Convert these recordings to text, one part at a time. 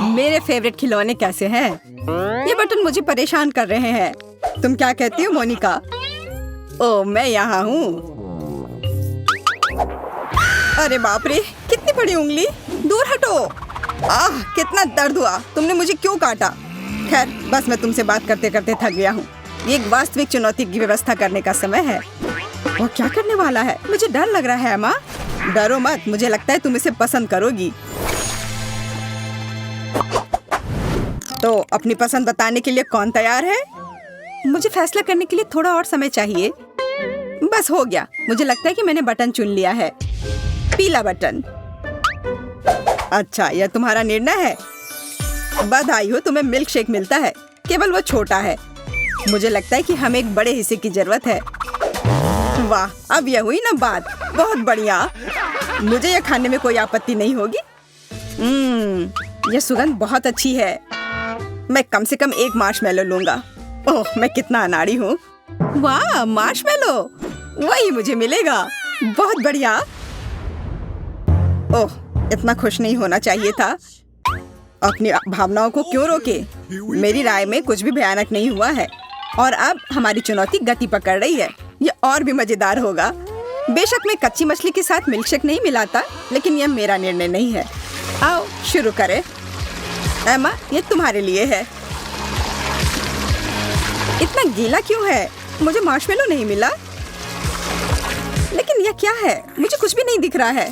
मेरे फेवरेट खिलौने कैसे हैं? ये बटन मुझे परेशान कर रहे हैं। तुम क्या कहती हो मोनिका? ओह, मैं यहाँ हूँ। अरे बाप रे, कितनी बड़ी उंगली! दूर हटो। आह, कितना दर्द हुआ। तुमने मुझे क्यों काटा? खैर, बस मैं तुमसे बात करते करते थक गया हूँ। ये एक वास्तविक चुनौती की व्यवस्था करने का समय है। वो क्या करने वाला है? मुझे डर लग रहा है माँ। डरो मत, मुझे लगता है तुम इसे पसंद करोगी। तो अपनी पसंद बताने के लिए कौन तैयार है? मुझे फैसला करने के लिए थोड़ा और समय चाहिए। बस हो गया। मुझे लगता है कि मैंने बटन चुन लिया है। पीला बटन। अच्छा, यह तुम्हारा निर्णय है। बधाई हो, तुम्हें मिल्क शेक मिलता है। केवल वो छोटा है। मुझे लगता है कि हमें एक बड़े हिस्से की जरूरत है। वाह, अब यह हुई ना बात। बहुत बढ़िया। मुझे यह खाने में कोई आपत्ति नहीं होगी। यह सुगंध बहुत अच्छी है। मैं कम से कम एक मार्शमेलो लूंगा। ओह, मैं कितना अनाड़ी हूँ। वाह, मार्शमेलो, वही मुझे मिलेगा। बहुत बढ़िया। ओह, इतना खुश नहीं होना चाहिए था। अपनी भावनाओं को क्यों रोके? मेरी राय में कुछ भी भयानक नहीं हुआ है। और अब हमारी चुनौती गति पकड़ रही है। ये और भी मजेदार होगा। बेशक मैं कच्ची मछली के साथ मिल्कशेक नहीं मिलाता, लेकिन यह मेरा निर्णय नहीं है। आओ शुरू करें। एमा, ये तुम्हारे लिए है। इतना गीला क्यों है? मुझे मार्शमेलो नहीं मिला। लेकिन यह क्या है? मुझे कुछ भी नहीं दिख रहा है।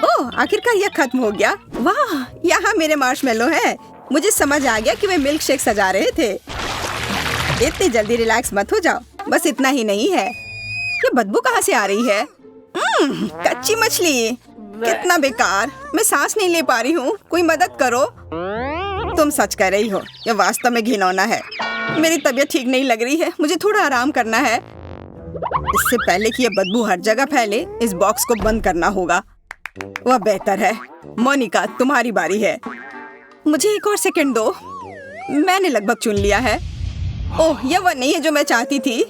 ओह, आखिरकार यह खत्म हो गया। वाह, यहाँ मेरे मार्शमेलो हैं। मुझे समझ आ गया कि वे मिल्क शेक सजा रहे थे। इतनी जल्दी रिलैक्स मत हो जाओ। बस इतना ही नहीं है। ये बदबू कहाँ से आ रही है? कच्ची मछली, कितना बेकार। मैं सांस नहीं ले पा रही हूँ। कोई मदद करो। तुम सच कह रही हो, यह वास्तव में घिनौना है। मेरी तबीयत ठीक नहीं लग रही है। मुझे थोड़ा आराम करना है। इससे पहले कि यह बदबू हर जगह फैले, इस बॉक्स को बंद करना होगा। वह बेहतर है। मोनिका, तुम्हारी बारी है। मुझे एक और सेकंड दो। मैंने लगभग चुन लिया है। ओह, यह वह नहीं है जो मैं चाहती थी।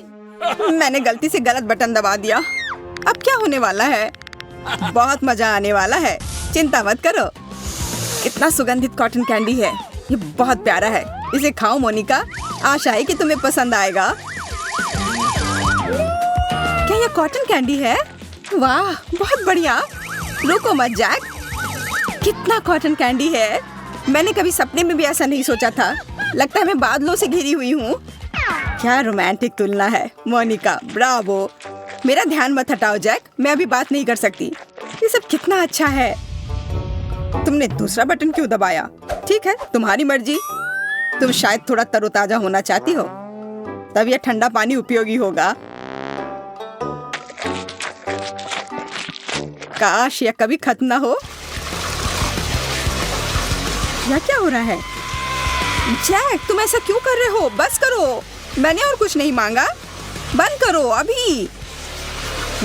मैंने गलती से गलत बटन दबा दिया। अब क्या होने वाला है? बहुत मजा आने वाला है। चिंता मत करो। कितना सुगंधित कॉटन कैंडी है। ये बहुत प्यारा है। इसे खाओ मोनिका। आशा है कि तुम्हें पसंद आएगा। क्या यह कॉटन कैंडी है? वाह, बहुत बढ़िया। रुको मत जैक। कितना कॉटन कैंडी है। मैंने कभी सपने में भी ऐसा नहीं सोचा था। लगता है मैं बादलों से घिरी हुई हूँ। क्या रोमांटिक तुलना है। मोनिका, ब्रावो। मेरा ध्यान मत हटाओ जैक। मैं अभी बात नहीं कर सकती। ये सब कितना अच्छा है। तुमने दूसरा बटन क्यों दबाया? ठीक है, तुम्हारी मर्जी। तुम शायद थोड़ा तरोताजा होना चाहती हो। तब यह ठंडा पानी उपयोगी होगा। काश यह कभी खत्म ना हो। यह क्या हो रहा है? जैक, तुम ऐसा क्यों कर रहे हो? बस करो। मैंने और कुछ नहीं मांगा। बंद करो अभी।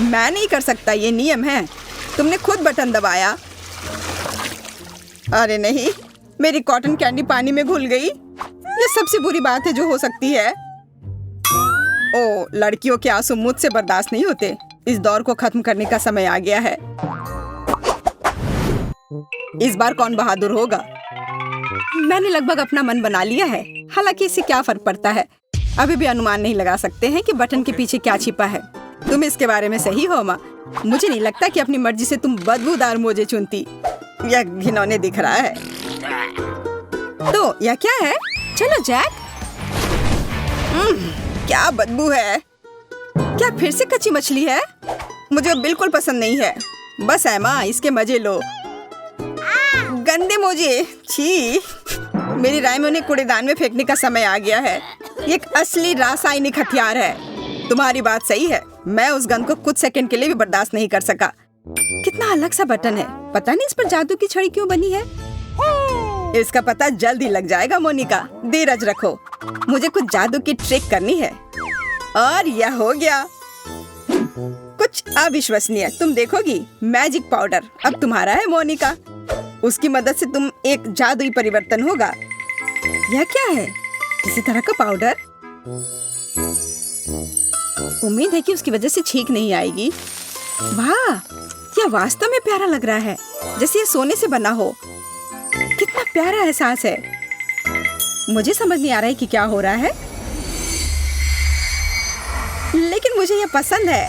मैं नहीं कर सकता, ये नियम है। तुमने खुद बटन दबाया। अरे नहीं, मेरी कॉटन कैंडी पानी में घुल गई। ये सबसे बुरी बात है जो हो सकती है। ओ, लड़कियों के आंसू मुझसे बर्दाश्त नहीं होते। इस दौर को खत्म करने का समय आ गया है। इस बार कौन बहादुर होगा? मैंने लगभग अपना मन बना लिया है। हालांकि इससे क्या फर्क पड़ता है? अभी भी अनुमान नहीं लगा सकते हैं कि बटन के पीछे क्या छिपा है। तुम इसके बारे में सही हो माँ। मुझे नहीं लगता कि अपनी मर्जी से तुम बदबूदार मोजे चुनती। यह घिनौने दिख रहा है। तो यह क्या है? चलो जैक। क्या बदबू है। क्या फिर से कच्ची मछली है? मुझे बिल्कुल पसंद नहीं है। बस एमा, इसके मजे लो। गंदे मोजे, छी। मेरी राय में उन्हें कूड़ेदान में फेंकने का समय आ गया है। ये एक असली रासायनिक हथियार है। तुम्हारी बात सही है। मैं उस गंध को कुछ सेकंड के लिए भी बर्दाश्त नहीं कर सका। कितना अलग सा बटन है। पता नहीं इस पर जादू की छड़ी क्यों बनी है। इसका पता जल्द ही लग जाएगा मोनिका। धीरज रखो। मुझे कुछ जादू की ट्रिक करनी है। और यह हो गया। कुछ अविश्वसनीय। तुम देखोगी। मैजिक पाउडर अब तुम्हारा है मोनिका। उसकी मदद से तुम एक जादुई परिवर्तन होगा। यह क्या है? किसी तरह का पाउडर। उम्मीद है कि उसकी वजह से छींक नहीं आएगी। वाह, यह वास्तव में प्यारा लग रहा है, जैसे ये सोने से बना हो। कितना प्यारा एहसास है। मुझे समझ नहीं आ रहा है कि क्या हो रहा है, लेकिन मुझे ये पसंद है।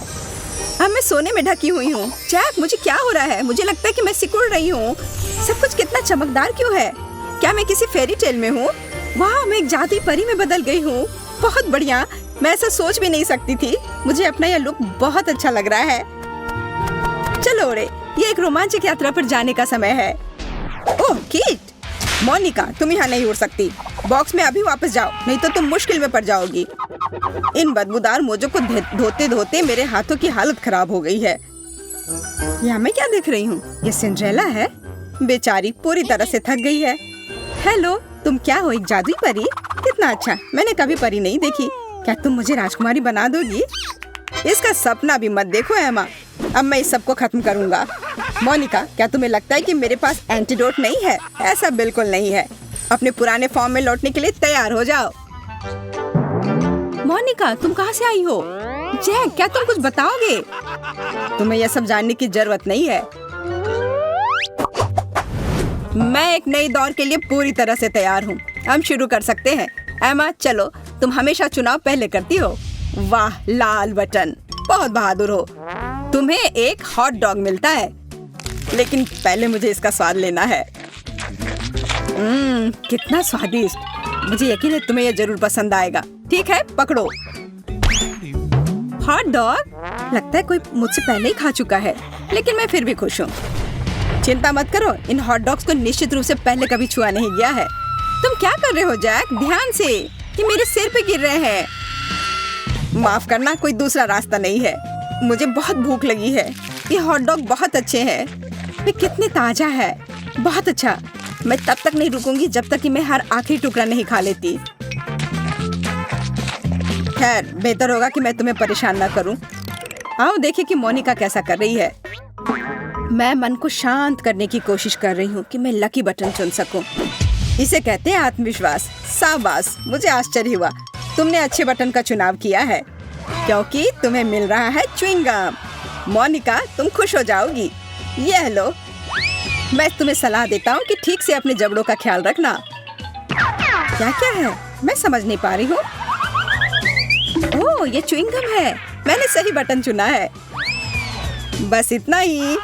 अब मैं सोने में ढकी हुई हूँ। जैक, मुझे क्या हो रहा है? मुझे लगता है कि मैं सिकुड़ रही हूँ। सब कुछ कितना चमकदार क्यों है? क्या मैं किसी फेरी टेल में हूँ? वाह, मैं एक जादुई परी में बदल गई हूँ। बहुत बढ़िया, मैं ऐसा सोच भी नहीं सकती थी। मुझे अपना यह लुक बहुत अच्छा लग रहा है। चलो रे, ये एक रोमांचक यात्रा पर जाने का समय है। ओह कीट, मोनिका, तुम यहाँ नहीं उड़ सकती। बॉक्स में अभी वापस जाओ, नहीं तो तुम मुश्किल में पड़ जाओगी। इन बदबूदार मोजों को धोते धोते मेरे हाथों की हालत खराब हो गई है। यहाँ मैं क्या देख रही हूँ? ये सिंड्रेला है। बेचारी पूरी तरह से थक गई है। हेलो, तुम क्या हो, एक जादुई परी? कितना अच्छा, मैंने कभी परी नहीं देखी। क्या तुम मुझे राजकुमारी बना दोगी? इसका सपना भी मत देखो एमा। अब मैं इस सब को खत्म करूंगा। मोनिका, क्या तुम्हें लगता है कि मेरे पास एंटीडोट नहीं है? ऐसा बिल्कुल नहीं है। अपने पुराने फॉर्म में लौटने के लिए तैयार हो जाओ। मोनिका, तुम कहाँ से आई हो? जैक, क्या तुम कुछ बताओगे? तुम्हें यह सब जानने की जरूरत नहीं है। मैं एक नई दौर के लिए पूरी तरह से तैयार हूँ। हम शुरू कर सकते हैं। एमा, चलो, तुम हमेशा चुनाव पहले करती हो। वाह, लाल बटन, बहुत बहादुर हो। तुम्हें एक हॉट डॉग मिलता है, लेकिन पहले मुझे इसका स्वाद लेना है। कितना स्वादिष्ट। मुझे यकीन है तुम्हें यह जरूर पसंद आएगा। ठीक है, पकड़ो। Hot dog? लगता है कोई मुझसे पहले ही खा चुका है, लेकिन मैं फिर भी खुश हूँ। चिंता मत करो, इन हॉट डॉग्स को निश्चित रूप से पहले कभी छुआ नहीं गया है। तुम क्या कर रहे हो जैक? ध्यान से, ये मेरे सिर पे गिर रहे हैं। माफ करना, कोई दूसरा रास्ता नहीं है। मुझे बहुत भूख लगी है। ये हॉट डॉग बहुत अच्छे हैं। ये कितने ताजा है। बहुत अच्छा। मैं तब तक नहीं रुकूंगी जब तक कि मैं हर आखिरी टुकड़ा नहीं खा लेती। खैर, बेहतर होगा कि मैं तुम्हें परेशान ना करूं। आओ देखें कि मोनिका कैसा कर रही है। मैं मन को शांत करने की कोशिश कर रही हूँ कि मैं लकी बटन चुन सकूं। इसे कहते हैं आत्मविश्वास। शाबाश, मुझे आश्चर्य हुआ तुमने अच्छे बटन का चुनाव किया है, क्योंकि तुम्हें मिल रहा है च्युइंग गम। मोनिका, तुम खुश हो जाओगी। ये लो, मैं तुम्हें सलाह देता हूँ कि ठीक से अपने जबड़ों का ख्याल रखना। क्या क्या है? मैं समझ नहीं पा रही हूँ। ओह, ये च्युइंग गम है। मैंने सही बटन चुना है। बस इतना ही।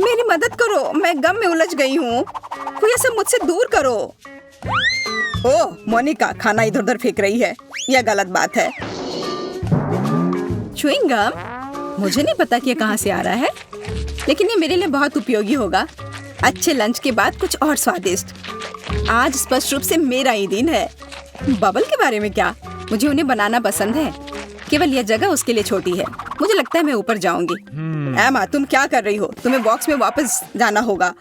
मेरी मदद करो, मैं गम में उलझ गई हूँ। कोई ऐसा मुझसे दूर करो। ओह मोनिका, खाना इधर उधर फेंक रही है। यह गलत बात है। Chewing gum? मुझे नहीं पता कि ये कहाँ से आ रहा है, लेकिन ये मेरे लिए बहुत उपयोगी होगा। अच्छे लंच के बाद कुछ और स्वादिष्ट। आज स्पष्ट रूप से मेरा ही दिन है। बबल के बारे में क्या? मुझे उन्हें बनाना पसंद है, केवल यह जगह उसके लिए छोटी है। मुझे लगता है मैं ऊपर जाऊंगी। एमा, तुम क्या कर रही हो? तुम्हें बॉक्स में वापस जाना होगा।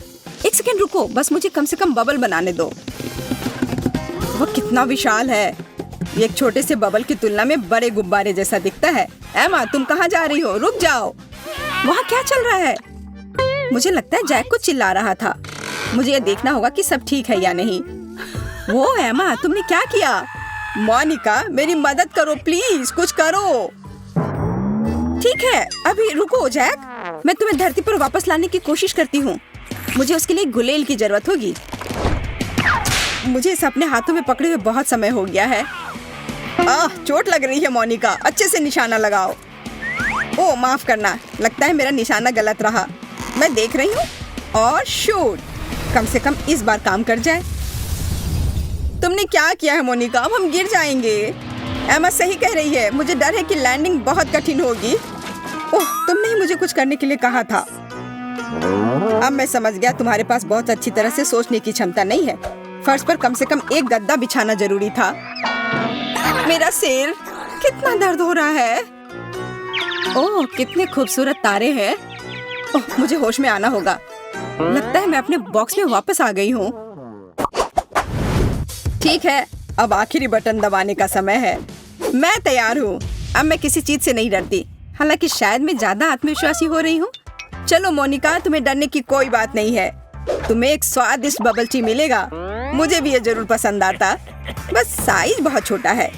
एक सेकंड रुको, बस मुझे कम से कम बबल बनाने दो। वो कितना विशाल है। ये एक छोटे से बबल की तुलना में बड़े गुब्बारे जैसा दिखता है। एमा, तुम कहाँ जा रही हो? रुक जाओ। वहाँ क्या चल रहा है? मुझे लगता है जैक को चिल्ला रहा था। मुझे ये देखना होगा कि सब ठीक है या नहीं। वो एमा, तुमने क्या किया? मोनिका, मेरी मदद करो प्लीज, कुछ करो। ठीक है, अभी रुको जैक, मैं तुम्हें धरती पर वापस लाने की कोशिश करती हूँ। मुझे उसके लिए गुलेल की जरूरत होगी। मुझे इसे अपने हाथों में पकड़े हुए बहुत समय हो गया है। चोट लग रही है मोनिका, अच्छे से निशाना लगाओ। ओह माफ करना, लगता है मेरा निशाना गलत रहा। मैं देख रही हूँ और शूट। कम से कम इस बार काम कर जाए। तुमने क्या किया है मोनिका? अब हम गिर जाएंगे। एमा सही कह रही है, मुझे डर है कि लैंडिंग बहुत कठिन होगी। ओह, तुमने ही मुझे कुछ करने के लिए कहा था। अब मैं समझ गया, तुम्हारे पास बहुत अच्छी तरह से सोचने की क्षमता नहीं है। फर्श पर कम से कम एक गद्दा बिछाना जरूरी था। मेरा सिर, कितना दर्द हो रहा है। ओह, कितने खूबसूरत तारे हैं। ओह, मुझे होश में आना होगा। लगता है मैं अपने बॉक्स में वापस आ गई हूँ। ठीक है, अब आखिरी बटन दबाने का समय है। मैं तैयार हूँ। अब मैं किसी चीज से नहीं डरती, हालांकि शायद मैं ज्यादा आत्मविश्वासी हो रही हूँ। चलो मोनिका, तुम्हें डरने की कोई बात नहीं है। तुम्हें एक स्वादिष्ट बबल टी मिलेगा। मुझे भी ये जरूर पसंद आता, बस साइज बहुत छोटा है।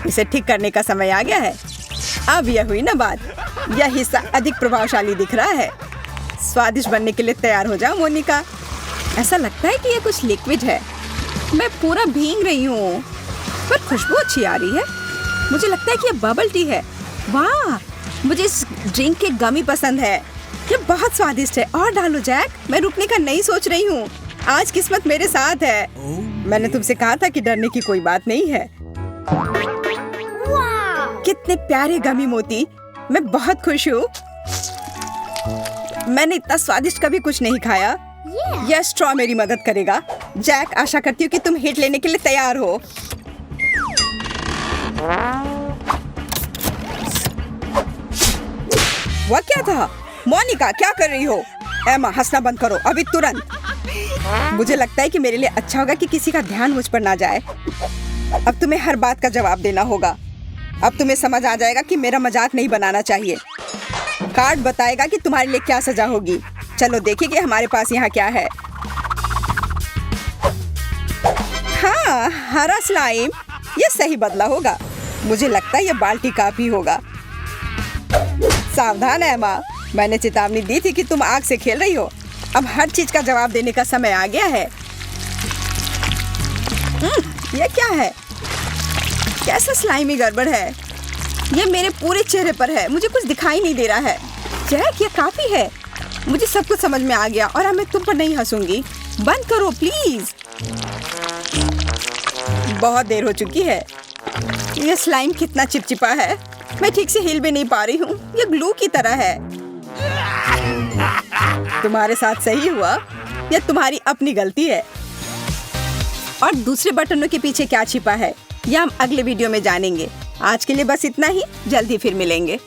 इसे ठीक करने का समय आ गया है। अब यह हुई ना बात, यह हिस्सा अधिक प्रभावशाली दिख रहा है। स्वादिष्ट बनने के लिए तैयार हो जाओ मोनिका। ऐसा लगता है कि ये कुछ लिक्विड है। मैं पूरा भीग रही हूँ, पर खुशबू अच्छी आ रही है। मुझे लगता है कि ये बबल टी है। वाह, मुझे इस ड्रिंक के गमी पसंद है। ये बहुत स्वादिष्ट है। और डालो जैक, मैं रुकने का नहीं सोच रही हूँ। आज किस्मत मेरे साथ है। मैंने तुमसे कहा था कि डरने की कोई बात नहीं है। कितने प्यारे गमी मोती, मैं बहुत खुश हूँ। मैंने इतना स्वादिष्ट कभी कुछ नहीं खाया। यह स्ट्रॉ मेरी मदद करेगा। जैक, आशा करती हूँ कि तुम हिट लेने के लिए तैयार हो। वह क्या था? मोनिका, क्या कर रही हो? एमा, हंसना बंद करो अभी तुरंत। मुझे लगता है कि मेरे लिए अच्छा होगा कि किसी का ध्यान मुझ पर ना जाए। अब तुम्हें हर बात का जवाब देना होगा। अब तुम्हें समझ आ जाएगा कि मेरा मजाक नहीं बनाना चाहिए। कार्ड बताएगा कि तुम्हारे लिए क्या सजा होगी। चलो देखिए कि हमारे पास यहाँ क्या है। हाँ, हरा स्लाइम, ये सही बदला होगा। मुझे लगता है ये बाल्टी काफी होगा। सावधान एमा, मैंने चेतावनी दी थी कि तुम आग से खेल रही हो। अब हर चीज का जवाब देने का समय आ गया है। ये क्या है? कैसा स्लाइमी गड़बड़ है? ये मेरे पूरे चेहरे पर है। मुझे कुछ दिखाई नहीं दे रहा है। जैक, ये काफी है। मुझे सब कुछ समझ में आ गया और अब मैं तुम पर नहीं हंसूंगी। बंद करो प्लीज। बहुत देर हो चुकी है। ये स्लाइम कितना चिपचिपा है। मैं ठीक से हिल भी नहीं पा रही हूँ। ये ग्लू की तरह है। तुम्हारे साथ सही हुआ या तुम्हारी अपनी गलती है? और दूसरे बटनों के पीछे क्या छिपा है, यह हम अगले वीडियो में जानेंगे। आज के लिए बस इतना ही। जल्दी फिर मिलेंगे।